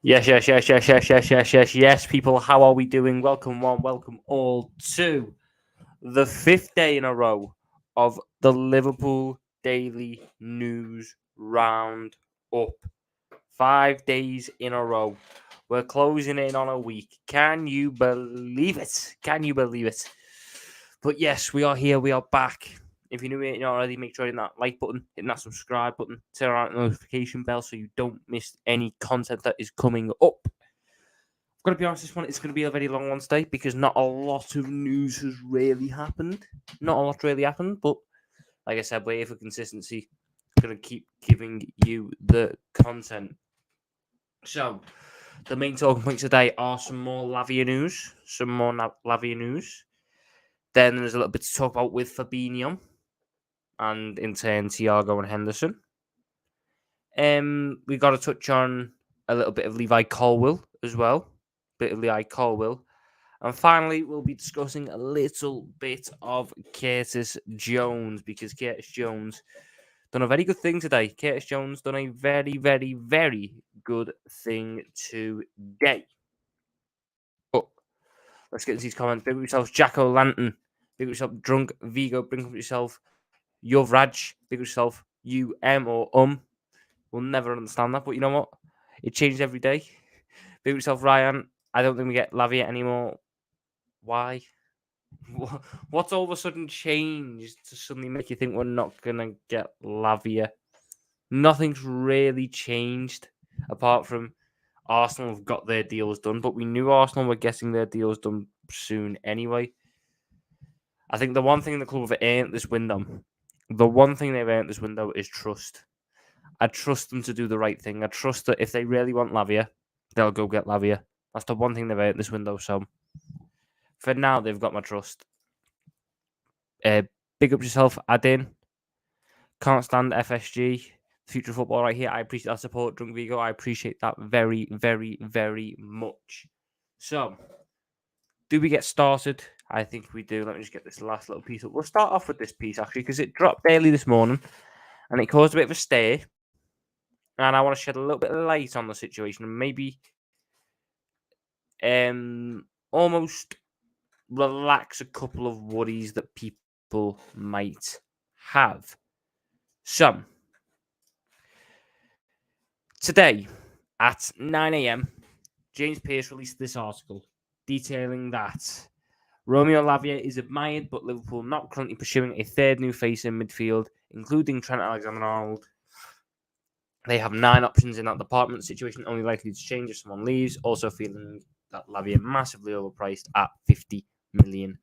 Yes, people. How are we doing? Welcome all to the fifth day in a row of the Liverpool Daily News Round Up. 5 days in a row. We're closing in on a week. Can you believe it? But yes, we are here. We are back. If you're new here already, make sure you hit that like button, hit that subscribe button, turn on that notification bell so you don't miss any content that is coming up. I've got to be honest, this one it's going to be a very long one today because not a lot of news has really happened. But like I said, we're here for consistency. I'm going to keep giving you the content. So, the main talking points today are some more Lavia news. Then there's a little bit to talk about with Fabinho. And in turn, Thiago and Henderson. We got to touch on a little bit of Levi Colwill as well. And finally, we'll be discussing a little bit of Curtis Jones because Curtis Jones done a very good thing today. Curtis Jones done a very, very, very good thing today. But let's get into these comments. Big up yourself, Jack O'Lantern. Big up yourself, Drunk Vigo. Bring up yourself, Yovraj. Big up yourself, or We'll never understand that, but you know what? It changes every day. Big up yourself, Ryan. I don't think we get Lavia anymore. Why? What's all of a sudden changed to suddenly make you think we're not going to get Lavia? Nothing's really changed apart from Arsenal have got their deals done, but we knew Arsenal were getting their deals done soon anyway. I think the one thing the club have earned this window, is trust. I trust them to do the right thing. I trust that if they really want Lavia, they'll go get Lavia. That's the one thing they've earned this window. So for now, they've got my trust. Big up yourself, Adin. Can't stand FSG. Future football right here. I appreciate that support, Drunk Vigo. I appreciate that very, very, very much. So, do we get started? I think we do. Let me just get this last little piece up. We'll start off with this piece, actually, because it dropped early this morning, and it caused a bit of a stir. And I want to shed a little bit of light on the situation and maybe almost relax a couple of worries that people might have. So, today at 9 a.m, James Pearce released this article detailing that Romeo Lavia is admired, but Liverpool not currently pursuing a third new face in midfield, including Trent Alexander-Arnold. They have 9 options in that department. Situation only likely to change if someone leaves. Also feeling that Lavia massively overpriced at £50 million.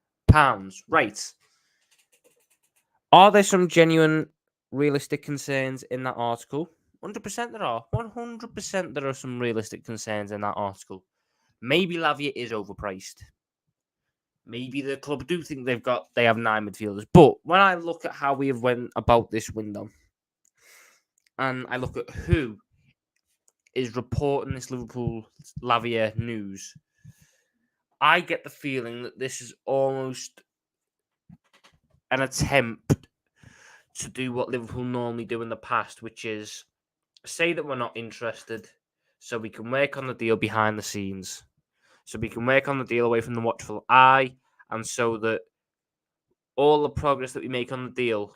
Right. Are there some genuine, realistic concerns in that article? 100% there are. 100% there are some realistic concerns in that article. Maybe Lavia is overpriced. Maybe the club do think they have 9 midfielders. But when I look at how we have went about this window, and I look at who is reporting this Liverpool Lavia news, I get the feeling that this is almost an attempt to do what Liverpool normally do in the past, which is say that we're not interested so we can work on the deal behind the scenes, so we can work on the deal away from the watchful eye, and so that all the progress that we make on the deal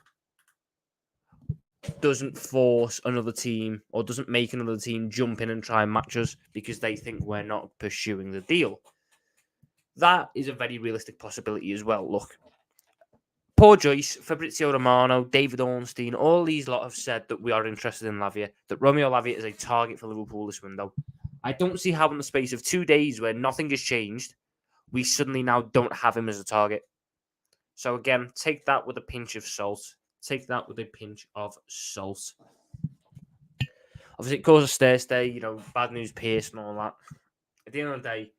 doesn't force another team or doesn't make another team jump in and try and match us because they think we're not pursuing the deal. That is a very realistic possibility as well. Look, Paul Joyce, Fabrizio Romano, David Ornstein, all these lot have said that we are interested in Lavia, that Romeo Lavia is a target for Liverpool this window. I don't see how in the space of 2 days where nothing has changed, we suddenly now don't have him as a target. So again, take that with a pinch of salt. Obviously, it causes a stir, bad news Pearce and all that. At the end of the day,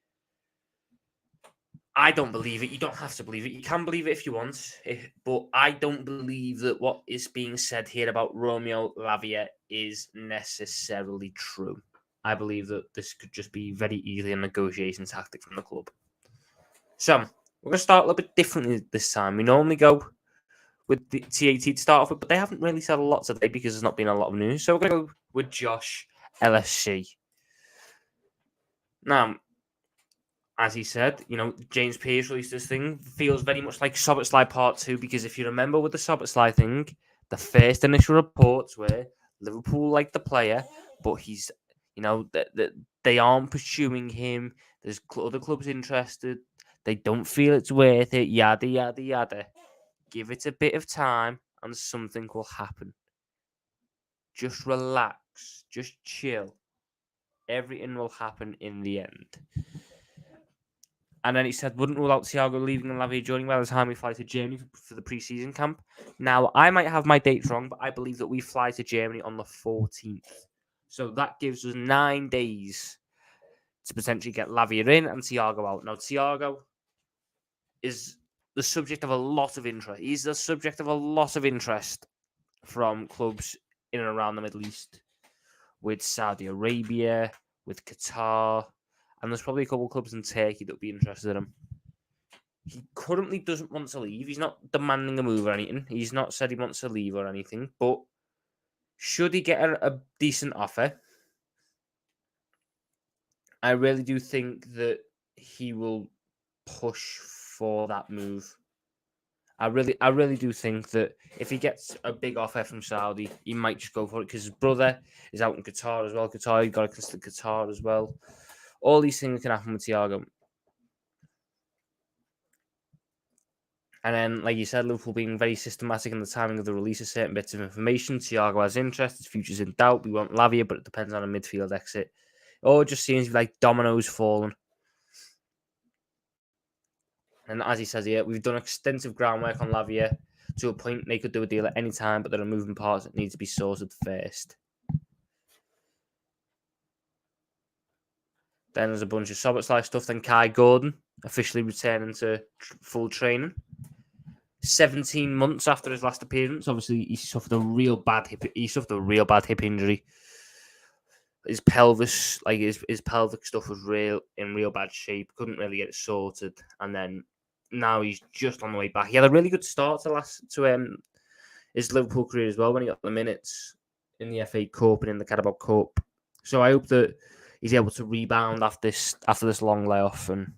I don't believe it. You don't have to believe it. You can believe it if you want. But I don't believe that what is being said here about Romeo Lavia is necessarily true. I believe that this could just be very easily a negotiation tactic from the club. So, we're going to start a little bit differently this time. We normally go with the TAT to start off with, but they haven't really said a lot today because there's not been a lot of news. So we're going to go with Josh LSC. Now, as he said, James Pearce released this thing. Feels very much like Szoboszlai Part 2, because if you remember with the Szoboszlai thing, the first initial reports were Liverpool like the player, but he's, they aren't pursuing him. There's other clubs interested. They don't feel it's worth it, yada, yada, yada. Give it a bit of time and something will happen. Just relax. Just chill. Everything will happen in the end. And then he said, wouldn't rule out Thiago leaving and Lavia joining by the time we fly to Germany for the pre-season camp. Now, I might have my dates wrong, but I believe that we fly to Germany on the 14th. So that gives us 9 days to potentially get Lavia in and Thiago out. Now, Thiago is the subject of a lot of interest. He's the subject of a lot of interest from clubs in and around the Middle East, with Saudi Arabia, with Qatar, and there's probably a couple of clubs in Turkey that would be interested in him. He currently doesn't want to leave. He's not demanding a move or anything. He's not said he wants to leave or anything. But should he get a decent offer, I really do think that he will push for that move. I really do think that if he gets a big offer from Saudi, he might just go for it, because his brother is out in Qatar as well. Qatar, you got to consider Qatar as well. All these things can happen with Thiago. And then, like you said, Liverpool being very systematic in the timing of the release of certain bits of information. Thiago has interest. His future's in doubt. We want Lavia, but it depends on a midfield exit. It just seems to be like dominoes falling. And as he says here, we've done extensive groundwork on Lavia to a point they could do a deal at any time, but there are moving parts that need to be sorted first. Then there's a bunch of Szoboszlai stuff. Then Kai Gordon officially returning to full training. 17 months after his last appearance. Obviously, he suffered a real bad hip injury. His pelvis, like his pelvic stuff, was in real bad shape. Couldn't really get it sorted, and then now he's just on the way back. He had a really good start to his Liverpool career as well when he got the minutes in the FA Cup and in the Carabao Cup. So I hope that he's able to rebound after this long layoff and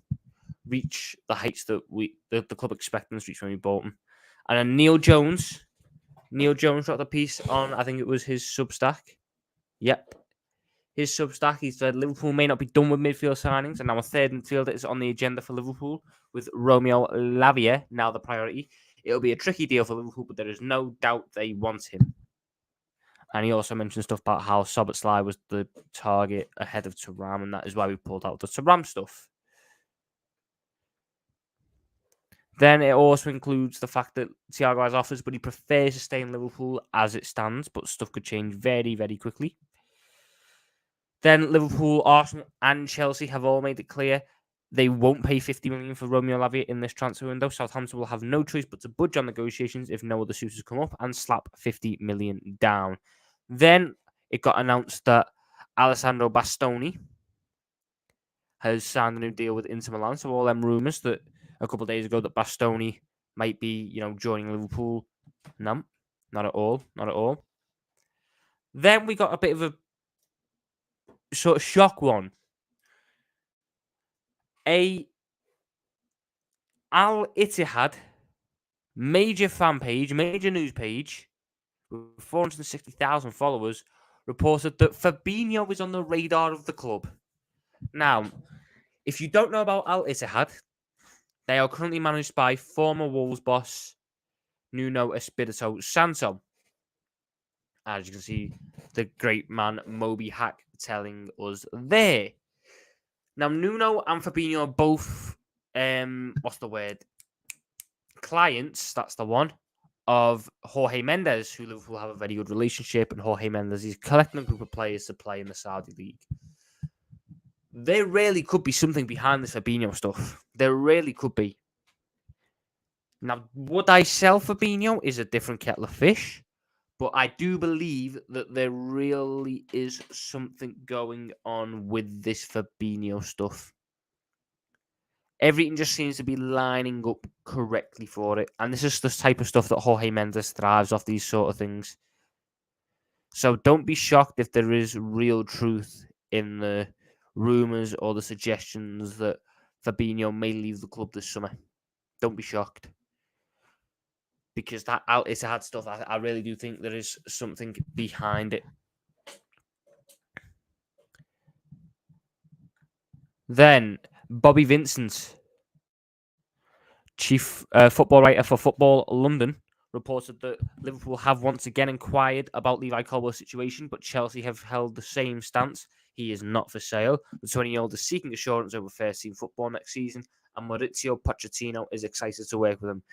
reach the heights that the club expect him to reach when we bought him. And then Neil Jones dropped a piece on, I think it was his Substack. Yep. His Substack, he said Liverpool may not be done with midfield signings, and now a third midfielder is on the agenda for Liverpool, with Romeo Lavia now the priority. It'll be a tricky deal for Liverpool, but there is no doubt they want him. And he also mentioned stuff about how Szoboszlai was the target ahead of THURAM, and that is why we pulled out the THURAM stuff. Then it also includes the fact that Thiago has offers, but he prefers to stay in Liverpool as it stands, but stuff could change very, very quickly. Then Liverpool, Arsenal, and Chelsea have all made it clear they won't pay 50 million for Romeo Lavia in this transfer window. Southampton will have no choice but to budge on negotiations if no other suitors come up and slap 50 million down. Then it got announced that Alessandro Bastoni has signed a new deal with Inter Milan. So all them rumours that a couple of days ago that Bastoni might be, joining Liverpool, no, not at all, not at all. Then we got a bit of a sort of shock one. Al Ittihad major fan page, major news page with 460,000 followers reported that Fabinho is on the radar of the club. Now, if you don't know about Al Ittihad, they are currently managed by former Wolves boss Nuno Espirito Santo. As you can see, the great man Moby Hack telling us there. Now, Nuno and Fabinho are both, clients, that's the one, of Jorge Mendes, who Liverpool have a very good relationship, and Jorge Mendes is collecting a group of players to play in the Saudi League. There really could be something behind this Fabinho stuff. There really could be. Now, would I sell Fabinho is a different kettle of fish, but I do believe that there really is something going on with this Fabinho stuff. Everything just seems to be lining up correctly for it. And this is the type of stuff that Jorge Mendes thrives off, these sort of things. So don't be shocked if there is real truth in the rumours or the suggestions that Fabinho may leave the club this summer. Don't be shocked. Because it's hard stuff. I really do think there is something behind it. Then, Bobby Vincent, chief football writer for Football London, reported that Liverpool have once again inquired about Levi Colwill's situation, but Chelsea have held the same stance. He is not for sale. The 20-year-old is seeking assurance over first-team football next season, and Maurizio Pochettino is excited to work with him.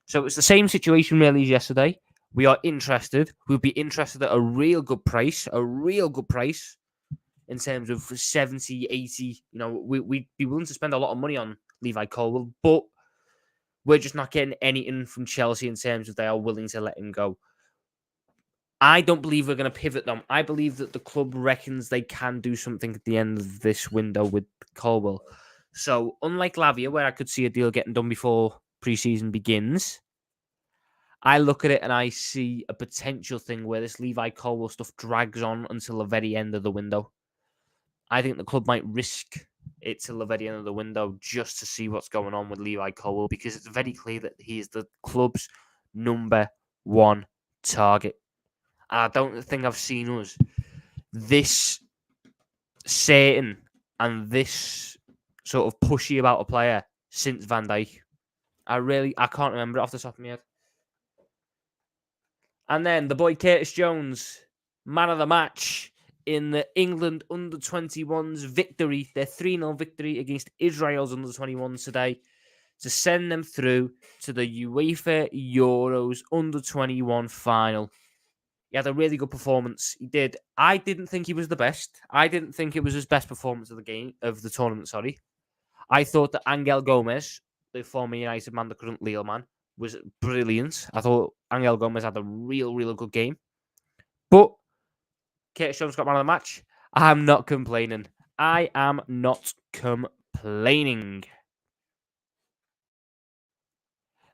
So it's the same situation really as yesterday. We are interested. We'll be interested at a real good price, in terms of 70, 80. We'd be willing to spend a lot of money on Levi Colwill, but we're just not getting anything from Chelsea in terms of they are willing to let him go. I don't believe we're going to pivot them. I believe that the club reckons they can do something at the end of this window with Colwill. So, unlike Lavia, where I could see a deal getting done before pre-season begins, I look at it and I see a potential thing where this Levi Colwill stuff drags on until the very end of the window. I think the club might risk it till the very end of the window just to see what's going on with Levi Colwill, because it's very clear that he is the club's number one target. And I don't think I've seen us this certain and this sort of pushy about a player since Van Dijk. I can't remember it off the top of my head. And then the boy Curtis Jones, man of the match in the England under-21s victory, their 3-0 victory against Israel's under-21s today, to send them through to the UEFA Euros under-21 final. He had a really good performance. He did. I didn't think he was the best. I didn't think it was his best performance of the tournament. I thought that Angel Gomez, the former United man, the current Lille man, was brilliant. I thought Angel Gomez had a real good game. But Curtis Jones got man of the match. I'm not complaining. I am not complaining.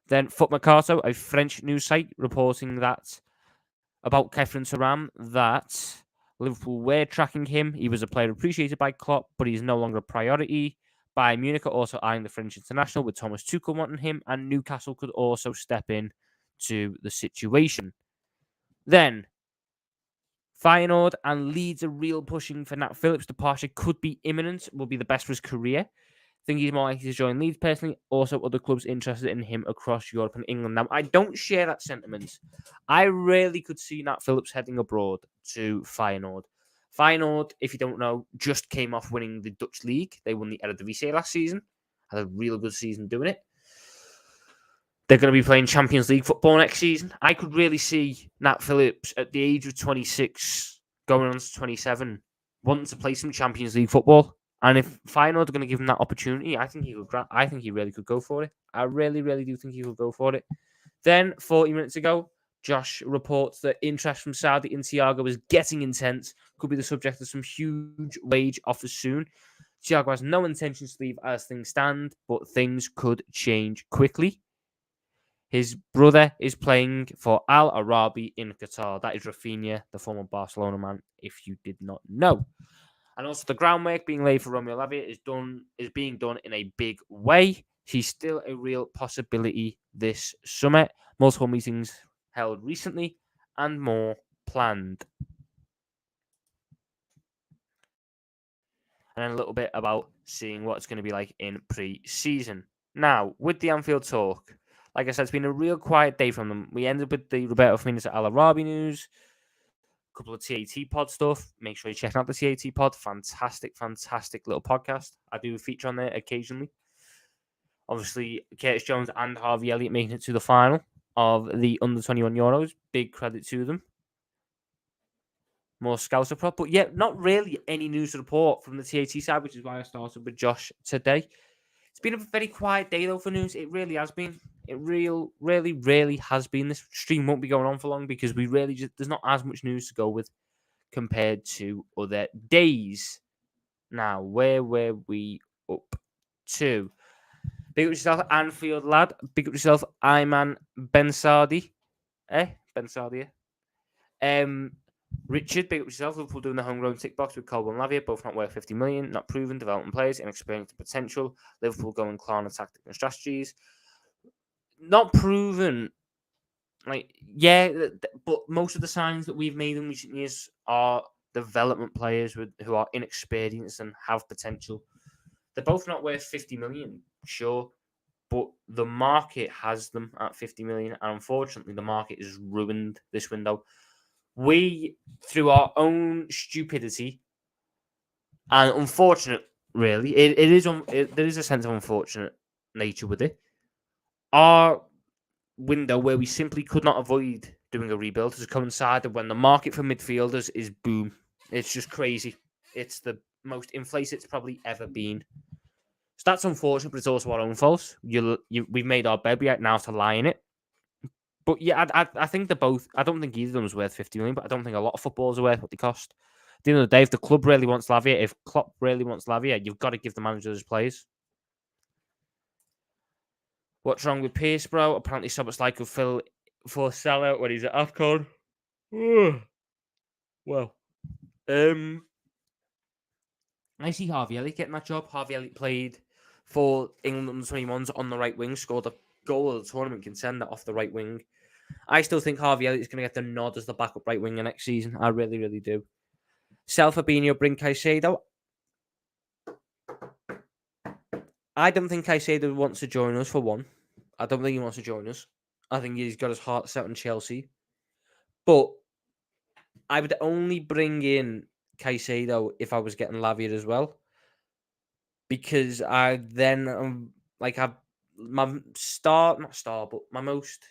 Then Foot Mercato, a French news site, reporting that about THURAM, that Liverpool were tracking him. He was a player appreciated by Klopp, but he's no longer a priority. Bayern Munich are also eyeing the French international, with Thomas Tuchel wanting him, and Newcastle could also step in to the situation. Then, Feyenoord and Leeds are real pushing for Nat Phillips' departure. Could be imminent, will be the best for his career. Think he's more likely to join Leeds personally. Also, other clubs interested in him across Europe and England. Now, I don't share that sentiment. I really could see Nat Phillips heading abroad to Feyenoord. Feyenoord, if you don't know, just came off winning the Dutch league. They won the Eredivisie last season. Had a real good season doing it. They're going to be playing Champions League football next season. I could really see Nat Phillips at the age of 26, going on to 27, wanting to play some Champions League football. And if Feyenoord are going to give him that opportunity, I think he really could go for it. I really do think he could go for it. Then, 40 minutes ago, Josh reports that interest from Lavia and Thiago is getting intense. Could be the subject of some huge wage offers soon. Thiago has no intention to leave as things stand, but things could change quickly. His brother is playing for Al Arabi in Qatar. That is Rafinha, the former Barcelona man, if you did not know. And also the groundwork being laid for Romeo Lavia is being done in a big way. He's still a real possibility this summer. Multiple meetings held recently and more planned. And then a little bit about seeing what it's going to be like in pre-season. Now, with the Anfield talk, like I said, it's been a real quiet day from them. We ended with the Roberto Firmino Al Arabi news, a couple of TAT pod stuff. Make sure you're checking out the TAT pod. Fantastic little podcast. I do feature on there occasionally. Obviously, Curtis Jones and Harvey Elliott making it to the final of the under-21 Euros. Big credit to them. More Scouser prop. But yeah, not really any news to report from the TAT side, which is why I started with Josh today. It's been a very quiet day, though, for news. It really has been. It really has been. This stream won't be going on for long because there's not as much news to go with compared to other days. Now, where were we up to? Big up yourself, Anfield lad. Big up yourself, Ayman Ben Sardi. Ben Sardi. Richard, big up yourself. Liverpool doing the homegrown tick box with Colwill and Lavia, both not worth 50 million, not proven, development players, inexperienced and potential. Liverpool going clan and tactics and strategies. Not proven. But most of the signs that we've made in recent years are development players who are inexperienced and have potential. They're both not worth 50 million, sure, but the market has them at 50 million, and unfortunately, the market has ruined this window. We, through our own stupidity, and unfortunate, really, there is a sense of unfortunate nature with it. Our window where we simply could not avoid doing a rebuild has coincided when the market for midfielders is boom. It's just crazy. It's the most inflated it's probably ever been. So that's unfortunate, but it's also our own fault. We've made our bed. We have now to lie in it. But yeah, I think they're both. I don't think either of them is worth 50 million, but I don't think a lot of footballers are worth what they cost. At the end of the day, if the club really wants Lavia, if Klopp really wants Lavia, you've got to give the manager his players. What's wrong with Pierce, bro? Apparently, Soboslai could fill for sellout when he's at AFCON. Well, I see Harvey Elliott getting that job. Harvey Elliott played for England under 21s on the right wing, scored a goal of the tournament contender off the right wing. I still think Harvey Elliott is going to get the nod as the backup right winger next season. I really, really do. Sell Fabinho, bring CAICEDO. I don't think CAICEDO wants to join us for one. I don't think he wants to join us. I think he's got his heart set on Chelsea. But I would only bring in CAICEDO if I was getting Lavia as well. Because I then, have my my most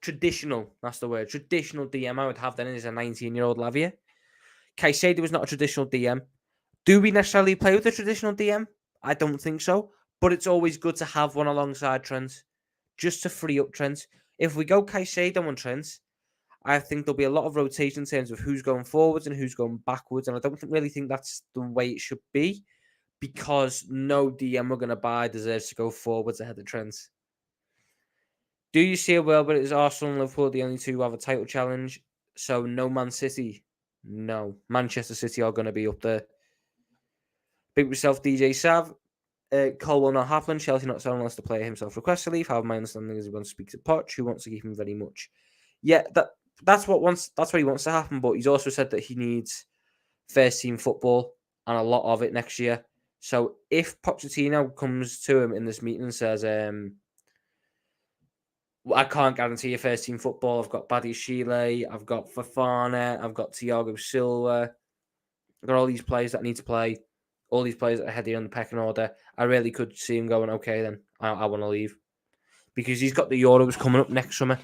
traditional, that's the word, traditional DM I would have then is a 19-year-old Lavia. CAICEDO was not a traditional DM. Do we necessarily play with a traditional DM? I don't think so. But it's always good to have one alongside Trent, just to free up Trent. If we go CAICEDO on Trent, I think there'll be a lot of rotation in terms of who's going forwards and who's going backwards. And I don't really think that's the way it should be, because no DM we're going to buy deserves to go forwards ahead of Trent. Do you see a world where it is Arsenal and Liverpool the only two who have a title challenge? So no Man City? No. Manchester City are going to be up there. Big yourself, DJ Sav. Cole will not happen. Chelsea not selling unless the player himself requests to leave. However, my understanding is he wants to speak to Poch, who wants to keep him very much. Yeah, that's what he wants to happen. But he's also said that he needs first team football and a lot of it next year. So if Pochettino comes to him in this meeting and says, I can't guarantee you first team football. I've got Buddy Shealy, I've got Fafana, I've got Thiago Silva. I've got all these players that need to play, all these players that are heading on the pecking order. I really could see him going, okay, then I want to leave. Because he's got the Euros coming up next summer.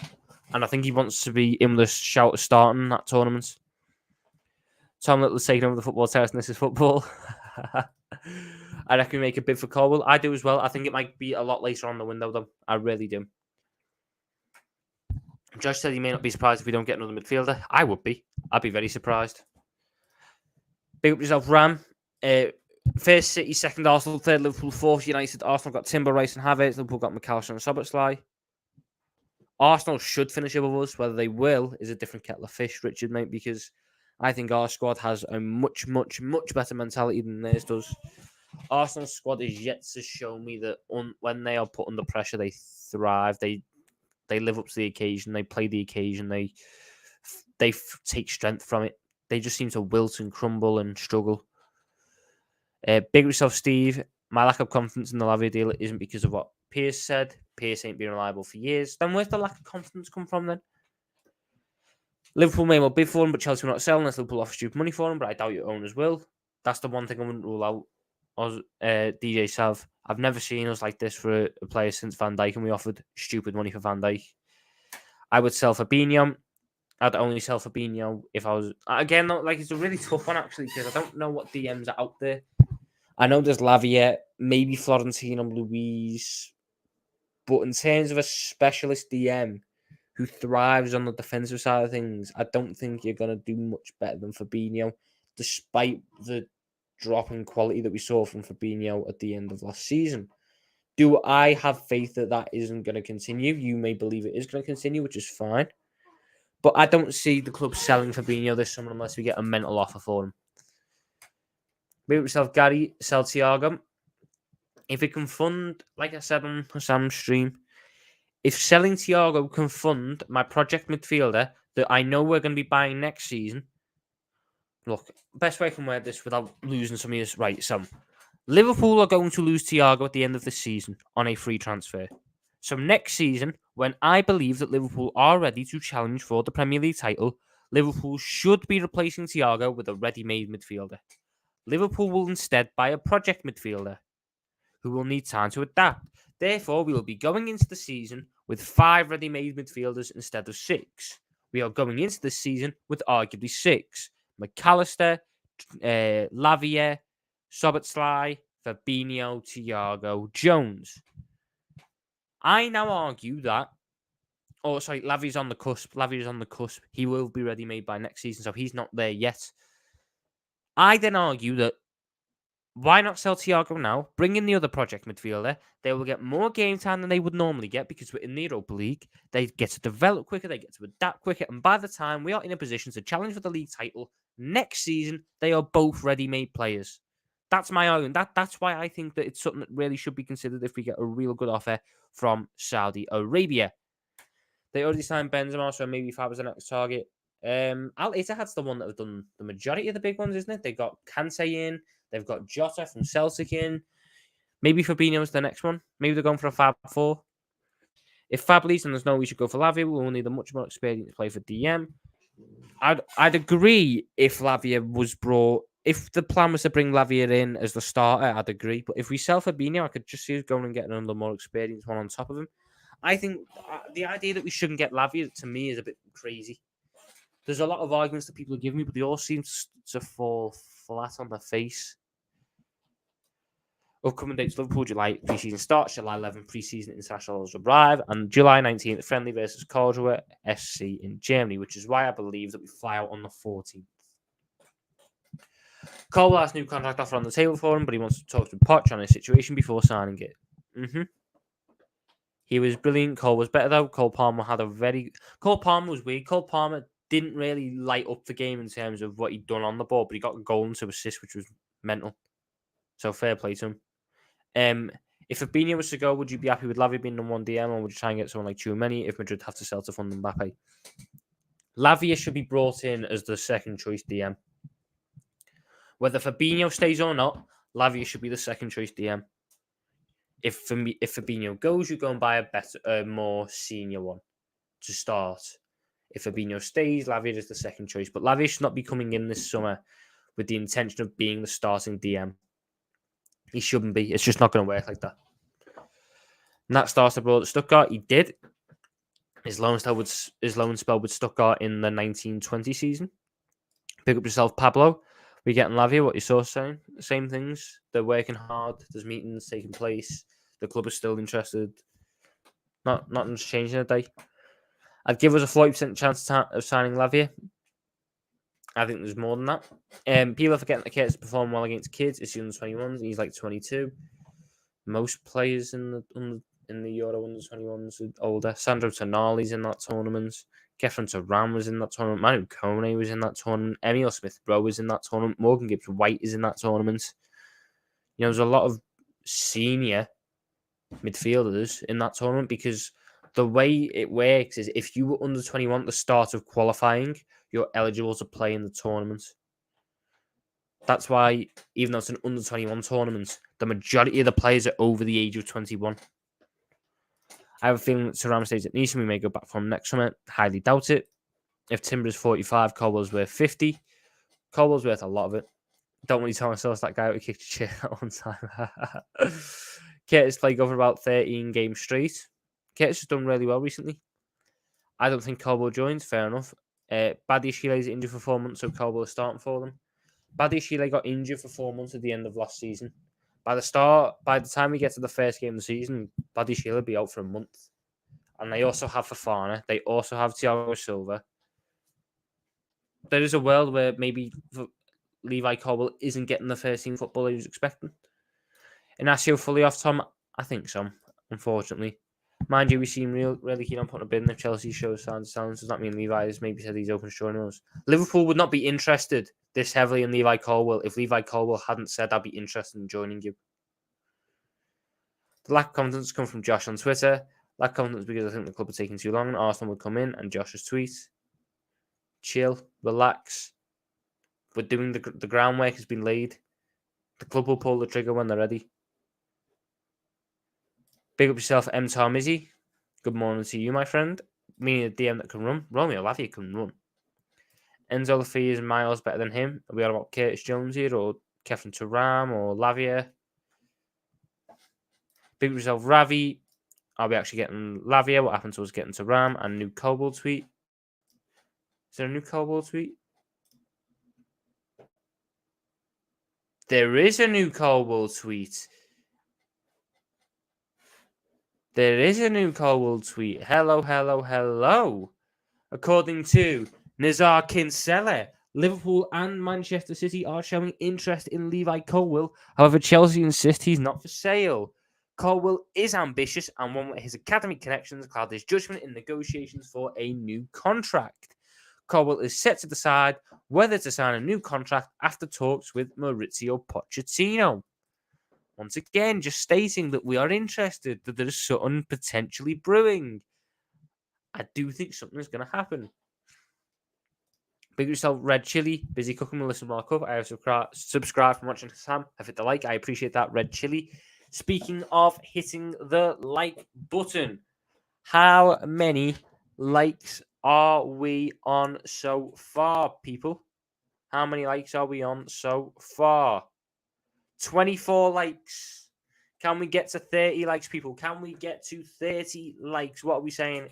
And I think he wants to be in the shout of starting that tournament. Tom Little's taking over the football terrace and this is football. I reckon we make a bid for Colwill. I do as well. I think it might be a lot later on the window, though. I really do. Josh said he may not be surprised if we don't get another midfielder. I would be. I'd be very surprised. Big up yourself, Ram. First City, second Arsenal, third Liverpool, fourth United. Arsenal got Timber, Rice and Havertz. Liverpool got McAllister and Szoboszlai. Arsenal should finish above us. Whether they will is a different kettle of fish, Richard, mate, because I think our squad has a much, much, much better mentality than theirs does. Arsenal's squad is yet to show me that when they are put under pressure, they thrive. They live up to the occasion. They play the occasion. They take strength from it. They just seem to wilt and crumble and struggle. Big yourself, Steve. My lack of confidence in the Lavia deal isn't because of what Pierce said. Pierce ain't been reliable for years. Then where's the lack of confidence come from then? Liverpool may well bid for him, but Chelsea will not sell unless Liverpool offer stupid money for him, but I doubt your owners will. That's the one thing I wouldn't rule out. DJ Sav, I've never seen us like this for a player since Van Dijk, and we offered stupid money for Van Dijk. I would sell Fabinho. I'd only sell Fabinho if I was... Again, it's a really tough one, actually, because I don't know what DMs are out there. I know there's Lavia, maybe Florentino Luis, but in terms of a specialist DM who thrives on the defensive side of things, I don't think you're going to do much better than Fabinho, despite the drop in quality that we saw from Fabinho at the end of last season. Do I have faith that isn't going to continue? You may believe it is going to continue, which is fine. But I don't see the club selling Fabinho this summer unless we get a mental offer for him. Maybe yourself, Gary, sell Thiago. If it can fund, like I said on Sam's stream, if selling Thiago can fund my project midfielder that I know we're going to be buying next season, look, best way I can word this without losing some of this. Right, Sam. Liverpool are going to lose Thiago at the end of the season on a free transfer. So next season, when I believe that Liverpool are ready to challenge for the Premier League title, Liverpool should be replacing Thiago with a ready-made midfielder. Liverpool will instead buy a project midfielder who will need time to adapt. Therefore, we will be going into the season with 5 ready-made midfielders instead of 6. We are going into this season with arguably 6. McAllister, Lavia, Szoboszlai, Fabinho, Thiago, Jones. I now argue that, Lavia's on the cusp. Lavia's on the cusp. He will be ready-made by next season, so he's not there yet. I then argue that why not sell Thiago now? Bring in the other project midfielder. They will get more game time than they would normally get because we're in the Europa League. They get to develop quicker. They get to adapt quicker. And by the time we are in a position to challenge for the league title next season, they are both ready-made players. That's my argument. That's why I think that it's something that really should be considered if we get a real good offer from Saudi Arabia. They already signed Benzema, so maybe Fab is the next target. Al Ittihad's the one that have done the majority of the big ones, isn't it? They got Kante in. They've got Jota from Celtic in. Maybe Fabinho's the next one. Maybe they're going for a Fab 4. If Fab leaves, then there's no we should go for Lavia. We'll need a much more experienced player for DM. I'd agree if Lavia was brought. If the plan was to bring Lavia in as the starter, I'd agree. But if we sell Fabinho, I could just see us going and getting another more experienced one on top of him. I think the idea that we shouldn't get Lavia, to me, is a bit crazy. There's a lot of arguments that people are giving me, but they all seem to fall flat on their face. Upcoming dates: Liverpool July pre-season starts, July 11 pre-season internationals arrive, and July 19th friendly versus Karlsruhe SC in Germany, which is why I believe that we fly out on the 14th. Colwill has new contract offer on the table for him, but he wants to talk to Poch on his situation before signing it. He was brilliant. Cole was better though. Cole Palmer was weird. Cole Palmer didn't really light up the game in terms of what he'd done on the ball, but he got a goal and 2 assists, which was mental. So fair play to him. If Fabinho was to go, would you be happy with Lavia being number 1 DM, or would you try and get someone like Tchouaméni if Madrid have to sell to fund Mbappe? Lavia should be brought in as the second choice DM. Whether Fabinho stays or not, Lavia should be the second choice DM. If Fabinho goes, you go and buy a more senior one to start. If Fabinho stays, Lavia is the second choice. But Lavia should not be coming in this summer with the intention of being the starting DM. He shouldn't be. It's just not going to work like that. And that starts abroad at Stuttgart. He did. His loan spell with Stuttgart in the 1920 season. Pick up yourself, Pablo. We're getting Lavia. What you saw saying? The same things. They're working hard. There's meetings taking place. The club is still interested. Nothing's changing a day. I'd give us a 40% chance of signing Lavia. I think there's more than that. People are forgetting that Curtis performed well against kids. It's the under 21s. He's like 22. Most players in the Euro under 21s are older. Sandro Tonali's in that tournament. Kefren THURAM was in that tournament. Manu Kone was in that tournament. Emil Smith-Rowe was in that tournament. Morgan Gibbs-White is in that tournament. You know, there's a lot of senior midfielders in that tournament because the way it works is if you were under 21 at the start of qualifying, you're eligible to play in the tournament. That's why, even though it's an under 21 tournament, the majority of the players are over the age of 21. I have a feeling that THURAM stays at Nice and we may go back from next summer. Highly doubt it. If Timber is 45, Colwill's worth 50. Colwill's worth a lot of it. Don't want to tell myself that guy who kicked a chair that one time. Curtis played over about 13 games straight. Curtis has done really well recently. I don't think Colwill joins. Fair enough. Badiashile's injured for 4 months, so Colwill is starting for them. Badiashile got injured for 4 months at the end of last season. By the time we get to the first game of the season, Badiashile will be out for a month. And they also have Fofana. They also have Thiago Silva. There is a world where maybe Levi Colwill isn't getting the first team football he was expecting. Inacio fully off, Tom? I think so, unfortunately. Mind you, we seem really keen on putting a bid in if Chelsea shows signs. Does that mean Levi has maybe said he's open to joining us? Liverpool would not be interested this heavily in Levi Colwill if Levi Colwill hadn't said I'd be interested in joining you. The lack of confidence comes from Josh on Twitter. Lack of confidence because I think the club are taking too long. Arsenal would come in and Josh's tweet. Chill, relax. We're doing the groundwork has been laid. The club will pull the trigger when they're ready. Big up yourself, M. Tarmizzi. Good morning to you, my friend. Meaning a DM that can run. Romeo Lavia can run. Enzo Lafia is miles better than him. Are we on about Curtis Jones here or Kevin THURAM or Lavia? Big up yourself, Ravi. Are we actually getting Lavia? What happened to us getting THURAM? And new Colwill tweet. Is there a new Colwill tweet? There is a new Colwill tweet. There is a new Colwill tweet. Hello, hello, hello. According to Nizar Kinsella, Liverpool and Manchester City are showing interest in Levi Colwill. However, Chelsea insist he's not for sale. Colwill is ambitious and one with his academy connections cloud his judgment in negotiations for a new contract. Colwill is set to decide whether to sign a new contract after talks with Maurizio Pochettino. Once again, just stating that we are interested, that there is something potentially brewing. I do think something's going to happen. Big yourself, Red Chili. Busy cooking Melissa Markov. I have subscribed from watching Sam. I've hit the like. I appreciate that, Red Chili. Speaking of hitting the like button, how many likes are we on so far, people? How many likes are we on so far? 24 likes. Can we get to 30 likes, people? Can we get to 30 likes? What are we saying?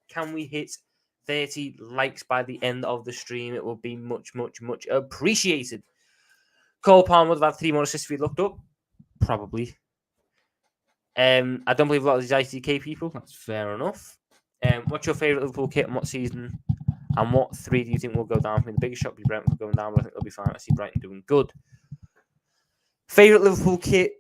Can we hit 30 likes by the end of the stream? It will be much, much, much appreciated. Cole Palmer would have had 3 more assists if he looked up. Probably. I don't believe a lot of these ITK people. That's fair enough. What's your favourite Liverpool kit and what season? And what 3 do you think will go down for me? The biggest shock will be Brighton going down, but I think they'll be fine. I see Brighton doing good. Favourite Liverpool kit?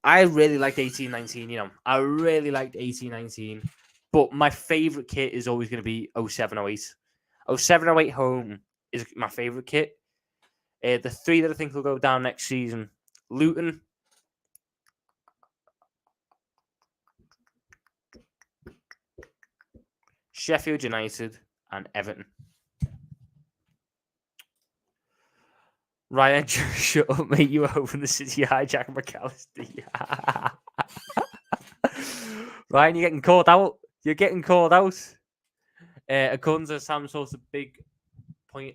I really liked 18-19, I really liked 18-19. But my favourite kit is always going to be 07-08. 07-08 home is my favourite kit. The 3 that I think will go down next season: Luton, Sheffield United, and Everton. Ryan, shut up, mate. You were hoping the City hijack McAllister. Ryan, you're getting called out. According to Sam Source, a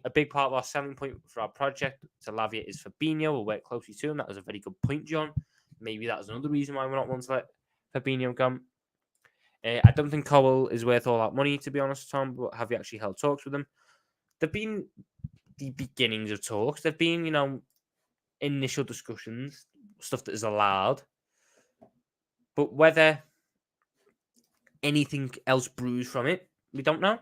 big part of our selling point for our project to Lavia is Fabinho. We'll work closely to him. That was a very good point, John. Maybe that's another reason why we're not wanting to let Fabinho go. I don't think Colwill is worth all that money, to be honest, Tom, but have you actually held talks with him? There've been the beginnings of talks. There've been, initial discussions, stuff that is allowed. But whether anything else brews from it, we don't know.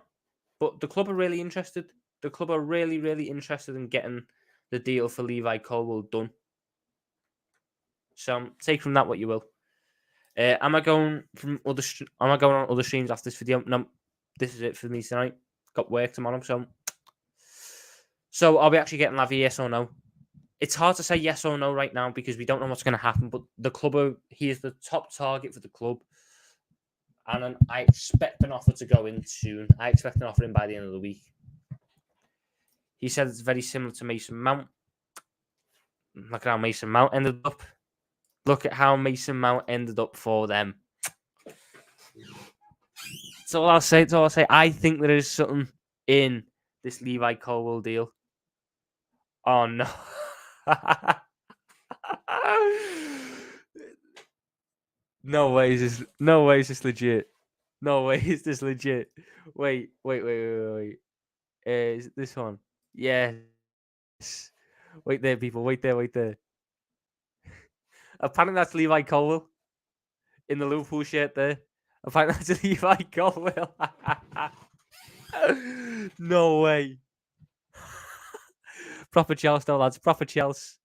But the club are really interested. The club are really, really interested in getting the deal for Levi Colwill done. So take from that what you will. Am I going on other streams after this video? No, this is it for me tonight. Got work tomorrow, so are we actually getting Lavia? Yes or no? It's hard to say yes or no right now because we don't know what's going to happen. But the club, he is the top target for the club, and I expect an offer to go in soon. I expect an offer in by the end of the week. He said it's very similar to Mason Mount. Look at how Mason Mount ended up. Look at how Mason Mount ended up for them. That's all I'll say. I think there is something in this Levi Colwill deal. Oh, no. No way is this legit. No way is this legit. Wait. Is it this one? Yes. Wait there, people. Wait there. Apparently that's Levi Colwill in the Liverpool shirt there. Apparently that's Levi Colwill. No way. Proper Chelsea, though, lads. Proper Chelsea.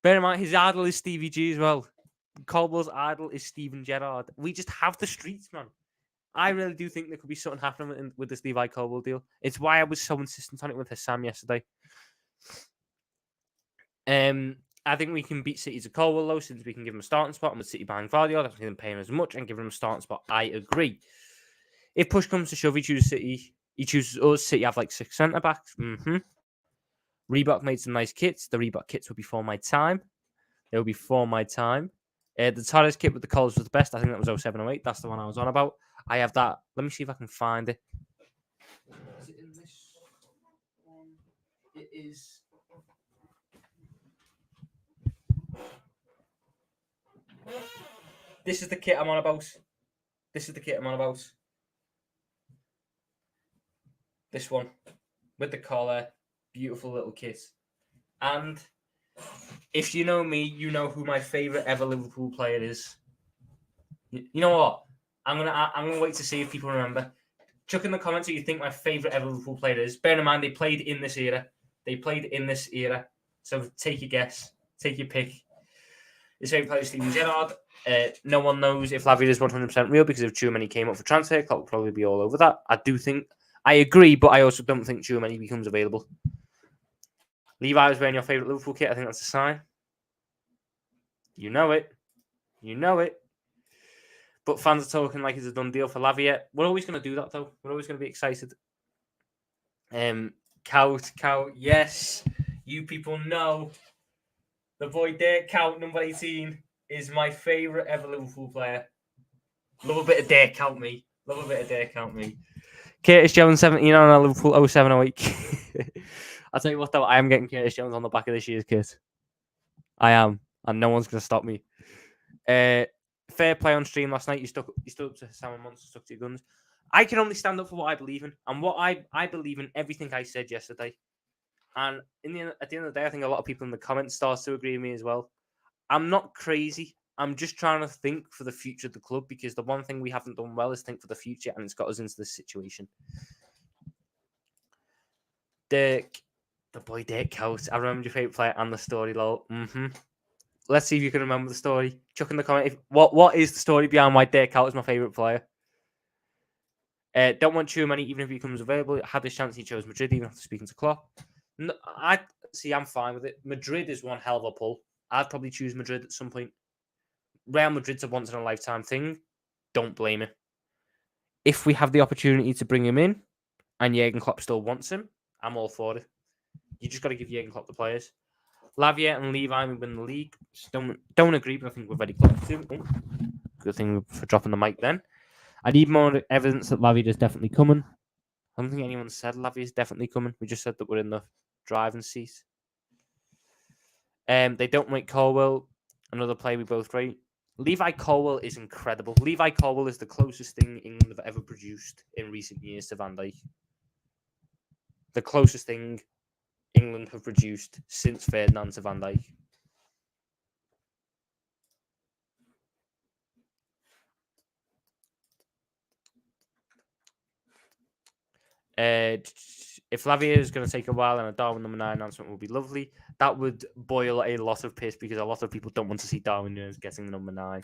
Bear in mind, his idol is Stevie G as well. Colwill's idol is Steven Gerrard. We just have the streets, man. I really do think there could be something happening with this Levi Colwill deal. It's why I was so insistent on it with Hassam yesterday. I think we can beat City to Colwill, though, since we can give him a starting spot, and with City buying Guardiola, I don't think them pay him as much and give him a starting spot. I agree. If push comes to shove, he chooses City. He chooses us. City have like 6 centre backs. Reebok made some nice kits. The Reebok kits will be for my time. They will be for my time. The Torres kit with the colours was the best. I think that was 0708. That's the one I was on about. I have that. Let me see if I can find it. Is it in this one? It is. This is the kit I'm on about. This one. With the collar. Beautiful little kit. And if you know me, you know who my favourite ever Liverpool player is. You know what? I'm gonna wait to see if people remember. Chuck in the comments who you think my favourite ever Liverpool player is. Bear in mind, they played in this era. So take your guess. Take your pick. His favourite player is Steven Gerrard. No one knows if Lavia is 100% real because if Tchouaméni came up for transfer, Klopp will probably be all over that. I agree, but I also don't think Tchouaméni becomes available. Levi was wearing your favourite Liverpool kit. I think that's a sign. You know it. But fans are talking like it's a done deal for Lavia. We're always going to do that, though. We're always going to be excited. Cout, yes. You people know. The boy Dirk Cout, number 18, is my favourite ever Liverpool player. Love a bit of Dirk Cout, me. Curtis Jones, 17 on a Liverpool 0708. I'll tell you what, though. I am getting Curtis Jones on the back of this year's kit. I am. And no one's going to stop me. Fair play on stream last night. You stood up to Sam and Monster, stuck to your guns. I can only stand up for what I believe in. And what I believe in everything I said yesterday. And at the end of the day, I think a lot of people in the comments start to agree with me as well. I'm not crazy. I'm just trying to think for the future of the club because the one thing we haven't done well is think for the future, and it's got us into this situation. Dirk, the boy Dirk Cout. I remember your favourite player and the story, lol. Let's see if you can remember the story. Chuck in the comment. What is the story behind why Dirk Cout is my favourite player? Don't want Tchouaméni even if he becomes available. Had this chance, he chose Madrid even after speaking to Klopp. No, I'm fine with it. Madrid is one hell of a pull. I'd probably choose Madrid at some point. Real Madrid's a once-in-a-lifetime thing. Don't blame it. If we have the opportunity to bring him in and Jurgen Klopp still wants him, I'm all for it. You just got to give Jurgen Klopp the players. Lavia and Levi will win the league. Don't agree, but I think we're very close to. Good thing for dropping the mic then. I need more evidence that Lavia is definitely coming. I don't think anyone said Lavia is definitely coming. We just said that we're in the driving seat. They don't make Colwill. Another play we both rate. Levi Colwill is incredible. Levi Colwill is the closest thing England have ever produced in recent years to Van Dijk. The closest thing England have produced since Ferdinand to Van Dijk. If Lavia is going to take a while and a Darwin number 9 announcement will be lovely, that would boil a lot of piss because a lot of people don't want to see Darwin Nunes getting the number 9.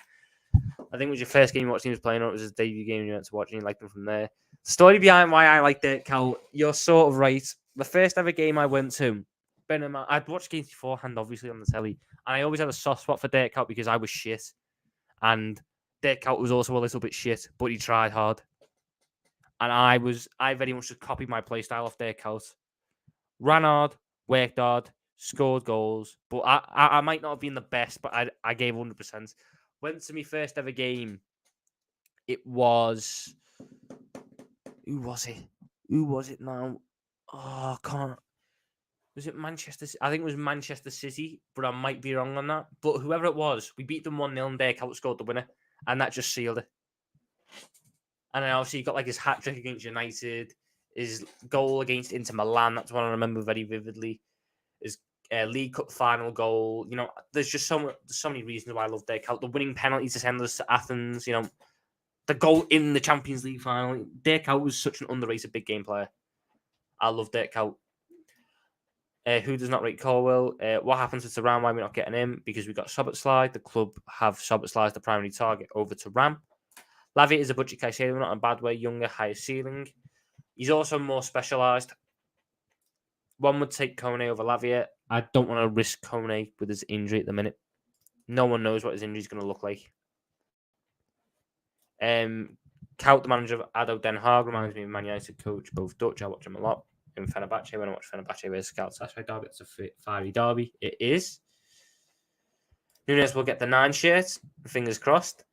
I think it was your first game you watched him was playing, or it was his debut game you went to watch and you liked him from there. The story behind why I liked it, Cal, you're sort of right. The first ever game I went to, I'd watched games beforehand, obviously, on the telly, and I always had a soft spot for Dirk Cout because I was shit. And Dirk Cout was also a little bit shit, but he tried hard. And I very much just copied my playstyle off Dirk Cout. Ran hard, worked hard, scored goals, but I might not have been the best, but I gave 100%. Went to my first ever game. It was... Who was it now? Oh, I can't... Was it Manchester? I think it was Manchester City, but I might be wrong on that. But whoever it was, we beat them 1-0 and Dirk outscored the winner. And that just sealed it. And then obviously he got like his hat-trick against United, his goal against Inter Milan, that's one I remember very vividly. His League Cup final goal. You know, there's just so many reasons why I love Dirk Cout. The winning penalty to send us to Athens, you know, the goal in the Champions League final. Dirk Cout was such an underrated big game player. I love Dirk Cout. Who does not rate Colwill? What happens to THURAM? Why are we not getting him? Because we got Sobotlai. The club have Sobotlai as the primary target over THURAM. Lavia is a budget CAICEDO, not in a bad way. Younger, higher ceiling. He's also more specialised. One would take Kone over Lavia. I don't want to risk Kone with his injury at the minute. No one knows what his injury is going to look like. Kaut, the manager of ADO Den Haag, reminds me of Man United coach, both Dutch. I watch him a lot. In Fenerbahce, when I watch Fenerbahce with scouts, that's why derby. It's a fiery derby. It is. Nunes will get the 9 shirt. Fingers crossed.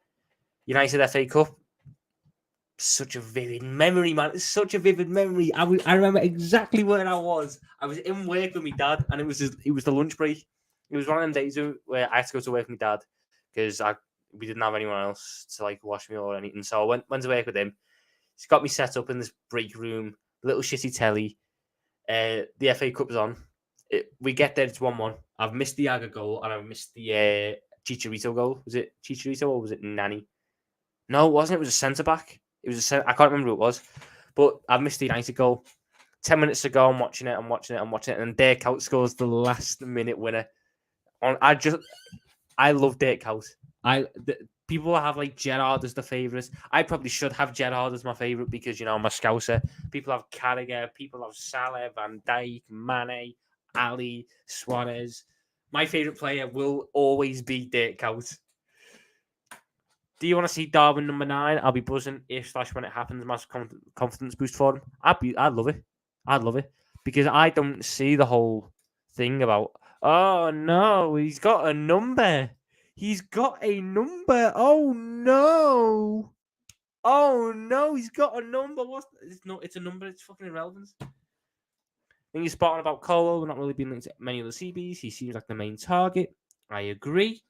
United FA Cup. Such a vivid memory, man. It's such a vivid memory. I remember exactly where I was. I was in work with my dad, and it was the lunch break. It was one of them days where I had to go to work with my dad because we didn't have anyone else to like watch me or anything. So I went to work with him. He's got me set up in this break room, little shitty telly. The FA Cup's on. We get there, it's 1-1. I've missed the Aga goal and I've missed the Chicharito goal. Was it Chicharito or was it Nani? No, it wasn't. It was a centre back. I can't remember who it was, but I've missed the United goal. 10 minutes to go, I'm watching it, and Dirk Kuyt scores the last minute winner. I love Dirk Kuyt. People have like Gerrard as the favourites. I probably should have Gerrard as my favourite because, you know, I'm a Scouser. People have Carragher, people have Salah, Van Dijk, Mane, Ali, Suarez. My favourite player will always be Dirk Kuyt. Do you want to see Darwin number 9? I'll be buzzing if/when it happens. Massive confidence boost for him. I'd love it. I'd love it because I don't see the whole thing about. Oh no, he's got a number. He's got a number. Oh no. Oh no, he's got a number. It's a number. It's fucking irrelevant. I think you're spot on about Colwill. We're not really being linked to many other CBs. He seems like the main target. I agree.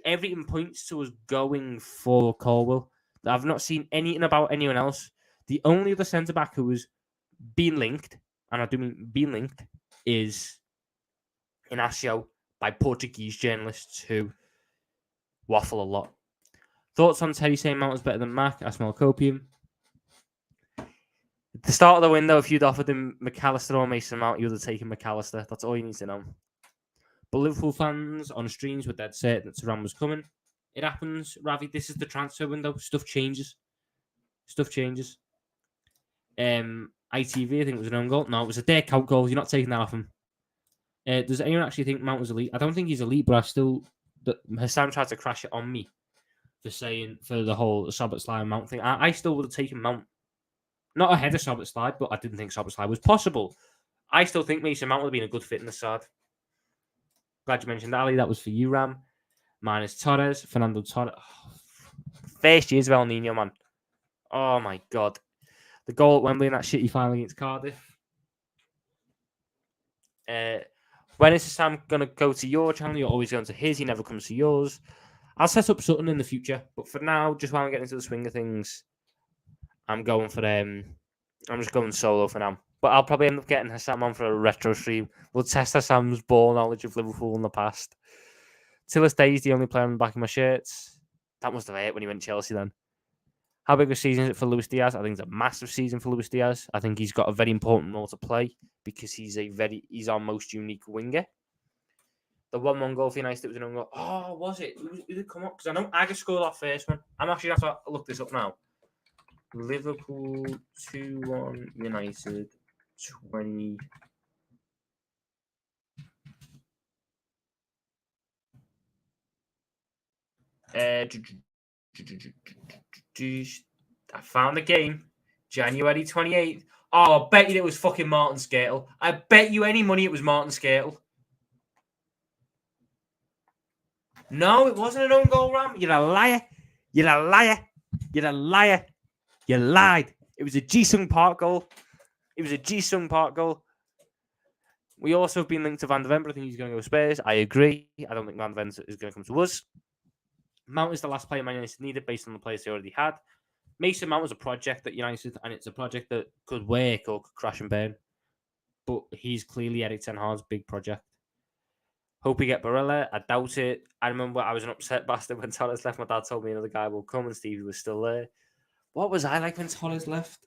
Everything points to us going for Colwill. I've not seen anything about anyone else. The only other centre back who was being linked, and I do mean being linked, is Inacio by Portuguese journalists who waffle a lot. Thoughts on Terry saying Mount is better than Mac? I smell copium. At the start of the window, if you'd offered him McAllister or Mason Mount, you would have taken McAllister. That's all you need to know. But Liverpool fans on streams were dead certain that THURAM was coming. It happens, Ravi. This is the transfer window. Stuff changes. ITV, I think it was an own goal. No, it was a Dirk Kuyt goal. You're not taking that off him. Does anyone actually think Mount was elite? I don't think he's elite, but Hassan tried to crash it on me for the whole Sobotlai Mount thing. I still would have taken Mount. Not ahead of Sobotlai, but I didn't think Sobotlai was possible. I still think Mason Mount would have been a good fit in the side. Glad you mentioned Ali. That was for you, Ram. Mine is Torres. Fernando Torres. Oh, first years of El Nino, man. Oh, my God. The goal at Wembley in that shitty final against Cardiff. When is Sam going to go to your channel? You're always going to his. He never comes to yours. I'll set up something in the future. But for now, just while I'm getting into the swing of things, I'm going for I'm just going solo for now. But I'll probably end up getting Hassam on for a retro stream. We'll test Hassam's ball knowledge of Liverpool in the past. Till this day, he's the only player on the back of my shirts. That must have hurt when he went to Chelsea then. How big a season is it for Luis Diaz? I think it's a massive season for Luis Diaz. I think he's got a very important role to play because he's our most unique winger. The 1-1 goal for United, it was an own goal. Oh, was it? Who did it come up? Because I know Aga scored our first one. I'm actually going to have to look this up now. Liverpool 2-1 United 20. I found the game. January 28th. Oh, I bet you it was fucking Martin Skrtel. I bet you any money it was Martin Skrtel. No, it wasn't an own goal, Ram. You're a liar. You're a liar. You're a liar. You lied. It was a Ji-Sung Park goal. We also have been linked to Van de Ven, but I think he's going to go Spurs. I agree. I don't think Van de Ven is going to come to us. Mount is the last player Man United needed based on the players they already had. Mason Mount was a project at United, and it's a project that could work or could crash and burn. But he's clearly Erik ten Hag's big project. Hope we get Barella. I doubt it. I remember I was an upset bastard when Torres left. My dad told me another guy will come, and Stevie was still there. What was I like when Torres left?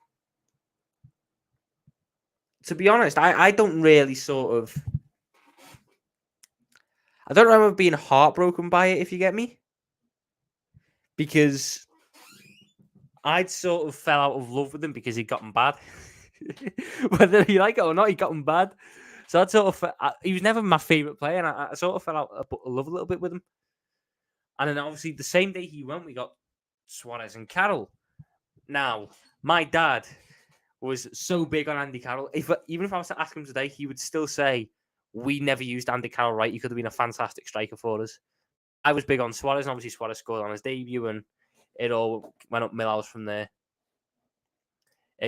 To be honest, I don't really sort of I don't remember being heartbroken by it, if you get me, because I'd sort of fell out of love with him because he'd gotten bad. Whether you like it or not, he got him bad. So I sort of he was never my favourite player, and I sort of fell out of love a little bit with him. And then obviously the same day he went, we got Suarez and Carroll. Now, my dad was so big on Andy Carroll. Even if I was to ask him today, he would still say, we never used Andy Carroll right. He could have been a fantastic striker for us. I was big on Suarez, and obviously Suarez scored on his debut, and it all went up Millhouse from there.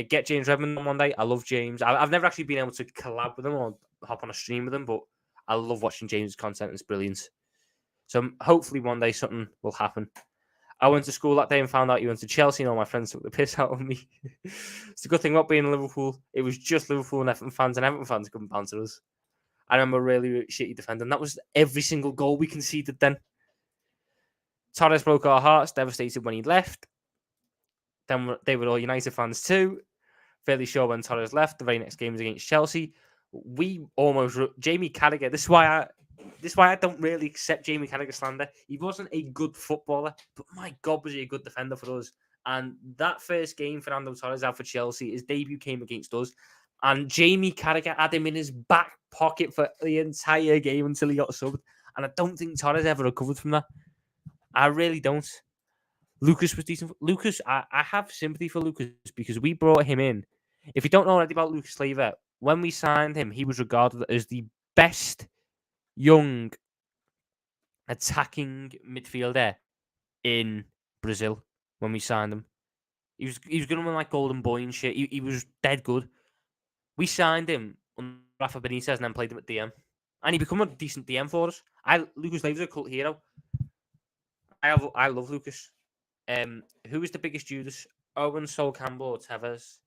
Get James Redmond on one day. I love James. I've never actually been able to collab with him or hop on a stream with him, but I love watching James' content. It's brilliant. So hopefully one day something will happen. I went to school that day and found out he went to Chelsea, and all my friends took the piss out of me. It's a good thing about being in Liverpool. It was just Liverpool and Everton fans couldn't banter us. I remember really shitty defending. That was every single goal we conceded then. Torres broke our hearts, devastated when he left. Then they were all United fans too. Fairly sure when Torres left, the very next game was against Chelsea. We almost Jamie Carragher. This is why I don't really accept Jamie Carragher slander. He wasn't a good footballer, but my God, was he a good defender for us. And that first game, Fernando Torres out for Chelsea, his debut came against us, and Jamie Carragher had him in his back pocket for the entire game until he got subbed. And I don't think Torres ever recovered from that. I really don't. Lucas was decent. Lucas, I have sympathy for Lucas because we brought him in. If you don't know anything about Lucas Leiva, when we signed him, he was regarded as the best young attacking midfielder in Brazil when we signed him. He was going to win like Golden Boy and shit. He was dead good. We signed him under Rafa Benitez and then played him at DM. And he became a decent DM for us. Lucas Leiva's a cult hero. I love Lucas. Who is the biggest Judas? Owen, Sol Campbell, or Tevez?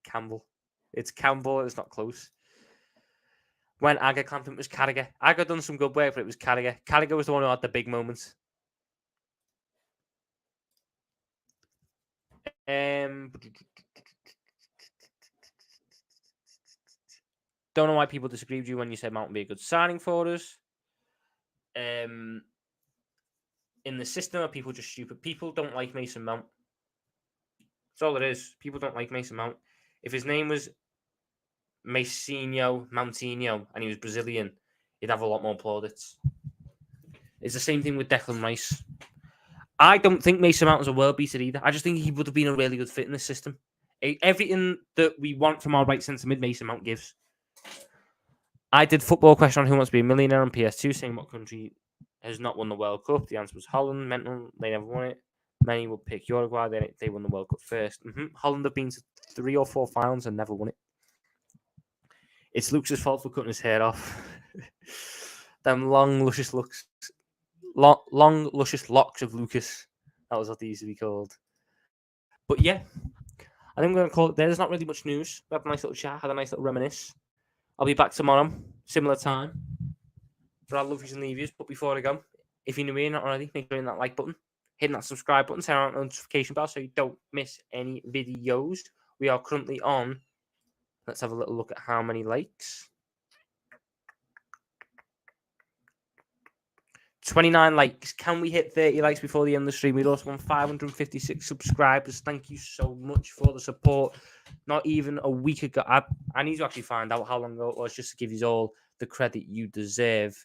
Campbell. It's Campbell. It's not close. When Aga clamped him, it was Carragher. Aga done some good work, but it was Carragher. Carragher was the one who had the big moments. Don't know why people disagree with you when you said Mount would be a good signing for us. In the system, are people just stupid? People don't like Mason Mount. That's all it is. People don't like Mason Mount. If his name was Moutinho, and he was Brazilian, he'd have a lot more plaudits. It's the same thing with Declan Rice. I don't think Mason Mount was a world beater either. I just think he would have been a really good fit in this system. Everything that we want from our right centre mid, Mason Mount gives. I did football question on Who Wants to Be a Millionaire on PS2, saying what country has not won the World Cup. The answer was Holland. Mental, they never won it. Many would pick Uruguay. They won the World Cup first. Holland have been to 3 or 4 finals and never won it. It's Luke's fault for cutting his hair off. Them long, luscious locks of Lucas. That was what they used to be called. But yeah, I think I'm going to call it there. There's not really much news. We had a nice little chat, had a nice little reminisce. I'll be back tomorrow, similar time, for our lovies and leavies. But before I go, if you're new here, not already, make sure you hit that like button, hitting that subscribe button, turn on the notification bell so you don't miss any videos. We are currently on. Let's have a little look at how many likes. 29 likes. Can we hit 30 likes before the end of the stream? We'd also want 556 subscribers. Thank you so much for the support. Not even a week ago. I need to actually find out how long ago it was just to give you all the credit you deserve.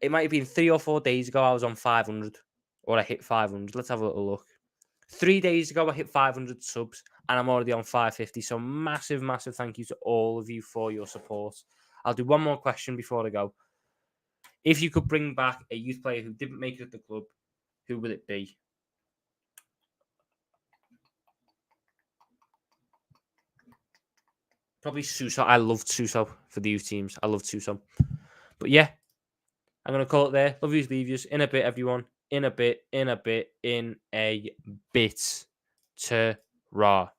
It might have been 3 or 4 days ago I was on 500. Or I hit 500. Let's have a little look. 3 days ago I hit 500 subs. And I'm already on 550. So massive, massive thank you to all of you for your support. I'll do one more question before I go. If you could bring back a youth player who didn't make it at the club, who would it be? Probably Suso. I loved Suso for the youth teams. I loved Suso. But yeah, I'm going to call it there. Love yous, leave yous. In a bit, everyone. In a bit. THURAM.